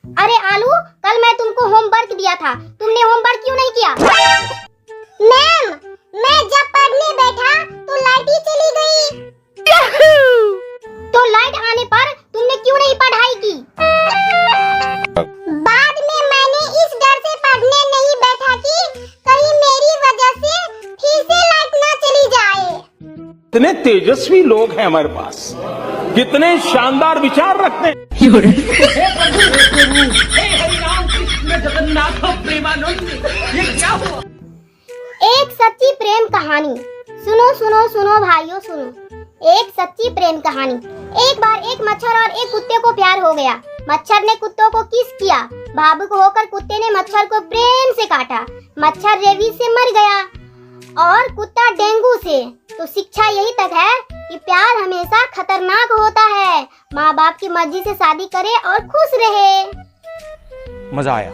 अरे आलू, कल मैं तुमको होमवर्क दिया था, तुमने होमवर्क क्यों नहीं किया? मैम, मैं जब पढ़ने बैठा तो लाइट ही चली गई। तो लाइट आने पर तुमने क्यों नहीं पढ़ाई की? बाद में मैंने इस डर से पढ़ने नहीं बैठा कि कहीं मेरी वजह से फिर से लाइट ना चली जाए। कितने तेजस्वी लोग हैं हमारे पास, कितने शानदार विचार रखते हैं। एक सच्ची प्रेम कहानी। सुनो सुनो सुनो भाइयों सुनो, एक सच्ची प्रेम कहानी। एक बार एक मच्छर और एक कुत्ते को प्यार हो गया। मच्छर ने कुत्तों को किस किया। भावुक होकर कुत्ते ने मच्छर को प्रेम से काटा। मच्छर रेबीज से मर गया और कुत्ता डेंगू से। तो शिक्षा यही तक है कि प्यार हमेशा खतरनाक होता है। माँ बाप की मर्जी से शादी करे और खुश रहे। मजा आया,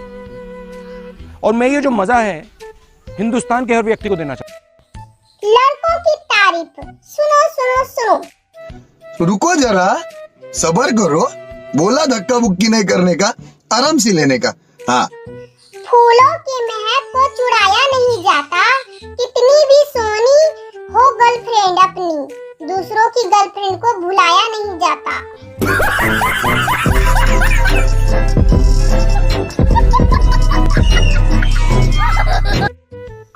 और मैं ये जो मजा है हिंदुस्तान के हर व्यक्ति को देना चाहता हूँ। लड़कों की तारीफ। सुनो सुनो सुनो। रुको जरा, सब्र करो। बोला धक्का बुक्की नहीं करने का, आराम से लेने का। हाँ, फूलों के महक को चुराया नहीं जाता। कितनी भी सोनी हो गर्लफ्रेंड अपनी, दूसरों की गर्लफ्रेंड को भुलाया नहीं जाता।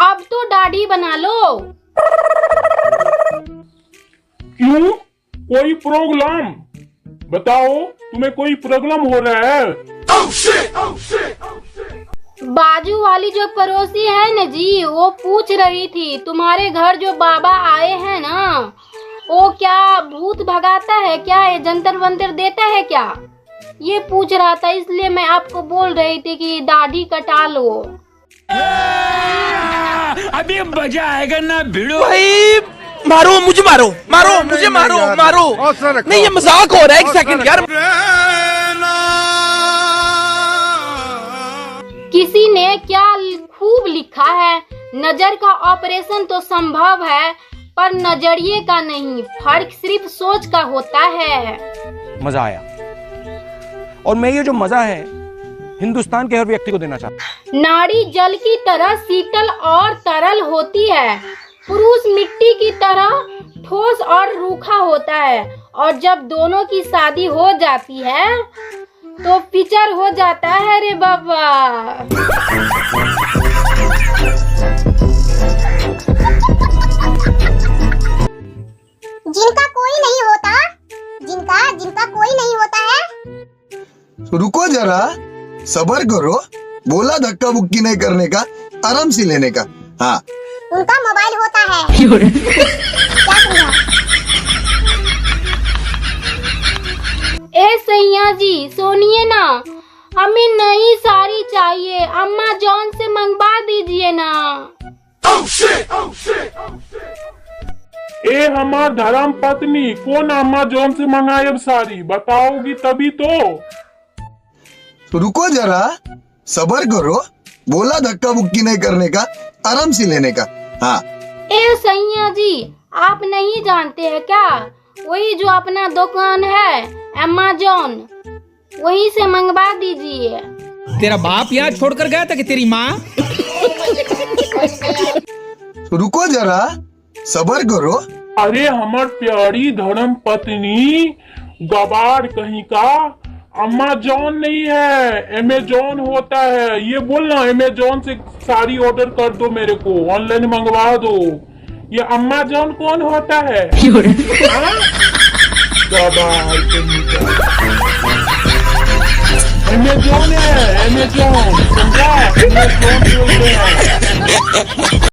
अब तो दाढ़ी बना लो। क्यों, कोई प्रॉब्लम? बताओ, तुम्हें कोई प्रॉब्लम हो रहा है? बाजू वाली जो पड़ोसी है न जी, वो पूछ रही थी तुम्हारे घर जो बाबा आए हैं ना, वो क्या भूत भगाता है क्या, ये जंतर मंतर देता है क्या, ये पूछ रहा था। इसलिए मैं आपको बोल रही थी कि दाढ़ी कटा लो। अभी मजा आएगा ना भिड़ो। भाई मारो मुझे, मारो मारो मुझे, मारो मारो। नहीं, ये मजाक हो रहा है। एक सेकंड यार। किसी ने क्या खूब लिखा है, नजर का ऑपरेशन तो संभव है पर नजरिए का नहीं। फर्क सिर्फ सोच का होता है। मजा आया, और मैं ये जो मजा है हिंदुस्तान के हर व्यक्ति को देना चाहता हूँ। नारी जल की तरह शीतल और तरल होती है, पुरुष मिट्टी की तरह ठोस और रूखा होता है, और जब दोनों की शादी हो जाती है तो पिचर हो जाता है रे बाबा। जिनका कोई नहीं होता, जिनका कोई नहीं होता है। रुको जरा, सब्र करो। बोला धक्का बुक्की नहीं करने का, आराम से लेने का। हाँ, उनका मोबाइल होता है। क्या समझा? ए सैया जी सुनिए ना, हमें नई साड़ी चाहिए, अम्मा जॉन से मंगवा दीजिए ना। ए हमार धर्म पत्नी, कौन अमेज़न से मंगाए साड़ी? बताओगी तभी तो। रुको जरा, सब्र करो। बोला धक्का बुक्की नहीं करने का, आराम से लेने का। हाँ, ए सैया जी, आप नहीं जानते हैं क्या, वही जो अपना दुकान है अमेज़न, वहीं से मंगवा दीजिए। तेरा बाप यहाँ छोड़कर गया था कि तेरी माँ? रुको जरा, सब्र करो। अरे हमार प्यारी धर्म पत्नी, गवार कहीं का, अमेज़न नहीं है, अमेज़न होता है। ये बोलना, अमेज़न से साड़ी ऑर्डर कर दो, मेरे को ऑनलाइन मंगवा दो। ये अमेज़न कौन होता है? गवार कहीं का। अमेज़न है, अमेज़न, समझा? अमेज़न बोलते हैं।